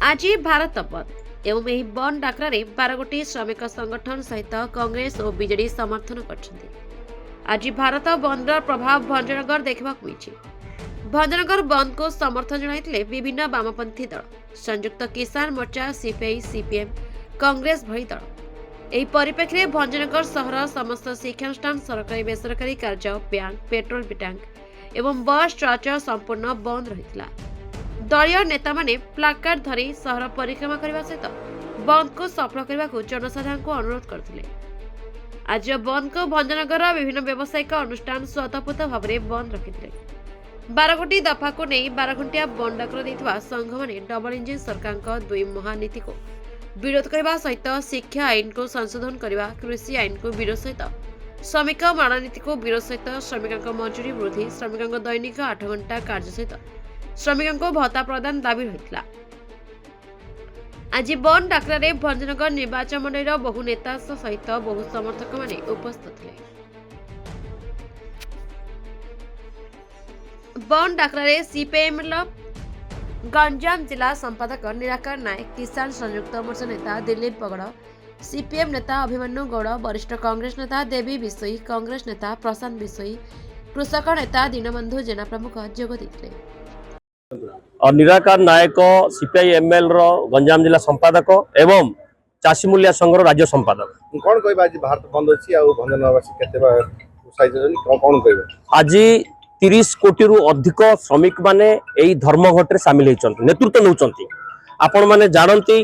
आज भारत बंद एवं यह बंद डाकरारे 12 गोटी श्रमिक संगठन सहित कांग्रेस और बीजेडी समर्थन करछन्ती। आज भारत बंदर प्रभाव भंजनगर देखा मिली। भंजनगर बंद को समर्थन जणाइथिले विभिन्न वामपंथी दल, संयुक्त किसान मोर्चा, सीपीआई, सीपीएम, कांग्रेस भली दल। एही परिप्रेक्षी भंजनगर सहर समस्त शिक्षानुष्ठान, सरकारी बेसरकारी कार्य, बैंक, पेट्रोल टैंक एवं बस चलाचल संपूर्ण बंद रहितला। दलीय नेता माने प्लाकार्ड धरी सहर परिक्रमा करने सहित बंद को सफल करने को जनसाधारण को अनुरोध करथिले। आज बंद को भंजनगर विभिन्न व्यावसायिक अनुष्ठान स्वतःपूत भाव में बंद रखिथिले। 12 गोटी दफा को नहीं 12 घंटिया बंद डाकर देथिबा संघ माने डबल इंजिन सरकार दुई महानीति को विरोध करने सहित शिक्षा आईन को संशोधन करने, कृषि आईन को विरोध सहित श्रमिक मारणनीति को विरोध सहित श्रमिकों मजूरी वृद्धि, श्रमिकों दैनिक 8 घंटा कार्य सहित श्रमिकों भत्ता प्रदान दाबी रहितला। आज बंद डाकरारे भंजनगर निर्वाचन मंडल बहु नेता सहित बहु समर्थक माने उपस्थित थे। बंद डाकरारे सीपीएम गंजाम जिला संपादक निराकार नायक, किसान संयुक्त मोर्चा नेता दिलीप पगड़, सीपीएम नेता अभिमन्यु गौड़, वरिष्ठ कांग्रेस नेता देवी बिसोई, कांग्रेस नेता प्रशांत बिसोई, कृषक नेता दीनबंधु जेना प्रमुख जोग देथिले। और निराकार नायक सीपीआई एमएल गंजाम जिला संपादक एवं चाषी मूल्य संघ राज्य संपादक। कौन कहबा आज भारत बंद अछि आ भंजनवासी केते उत्साहित कौन कहबा? आज 30 कोटी रु अधिक श्रमिक माने एई धर्मघट रे शामिल होइछन्ति, नेतृत्व नउछन्ति। आपण माने जानंती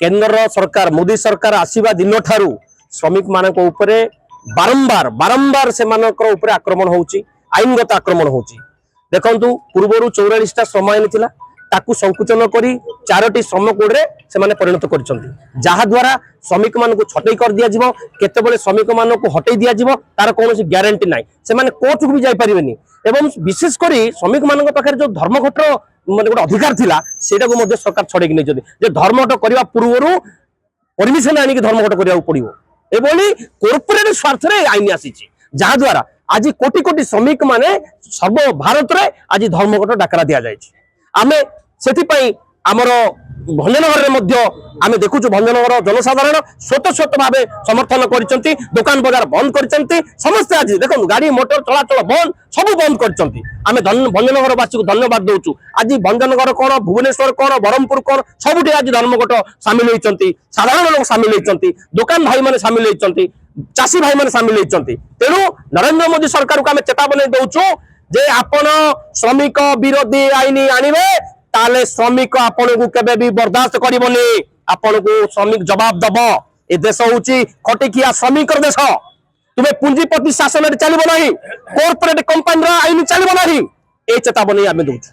केंद्र सरकार मोदी सरकार आसीबा दिन ठारू श्रमिक मानक ऊपरे बारंबार से मानकर ऊपरे आक्रमण होउची, आईनगत आक्रमण होउची। देखंतु पूर्वरु 44टा श्रम आईन थिला, ताकू संकुचन करी 4टी श्रम कोड रे से माने परिणत करिसंती, जहा द्वारा श्रमिक मान को छटई कर दिया जिवो, केतेबेले श्रमिक मान को हटई दिया जिवो तार कोनोसी ग्यारंटी नाही। से माने कोर्ट को भी जाई परिबेनी एवं विशेष करी श्रमिक मान पाखे जो धर्मघट माने गोटे अधिकार थिला सेटा को मध्ये सरकार छडे कि नै जदी जे धर्मघट करबा पूर्वरु परमिशन आनी कि धर्मघट करिया पड़िबो एबोली कॉर्पोरेट स्वार्थ रे आईन आसीची, जहा द्वारा आज कोटी कोटी श्रमिक माने सर्व भारत रे आज धर्मघट डाकरा दिया जायछि। आमे सेति पई हमर भंजनगर मध्ये आमे देखुछु भंजनगर जनसाधारण स्वतः भावे समर्थन करिसंती, दुकान बाजार बंद करिसंती, समस्त आज देखो गाड़ी मोटर चलाचल बंद सब बंद करिसंती। आमे भंजनगर वासी को धन्यवाद दउछु। आज भंजनगर कोन, भुवनेश्वर कोन, बरहमपुर कोन सबुठी आज धर्मघट शामिल होइसंती, साधारण लोक शामिल होइसंती, दुकान भाई माने शामिल होइसंती, चाषी भाई माने शामिल होइसंती। तेनु नरेंद्र मोदी सरकार को आमे चेतावनी दउछु जे आपण श्रमिक विरोधी आईन आनिबे ताले श्रमिक आपण को केबे भी बर्दाश्त करिवनी, आपण को श्रमिक जवाब दबो। ए देश होउची खटिकिया श्रमिक देश, तुमे पूंजीपति शासन रे चलिबो नाही, कॉर्पोरेट कंपनी रा आईन चलिबो नाही, ए चेतावनी आमे दउछु।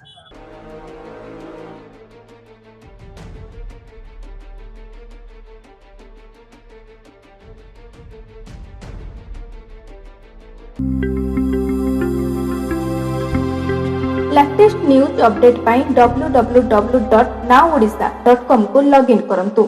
लेटेस्ट न्यूज अपडेट पाई www.nowodisha.com को लॉगिन करंतु।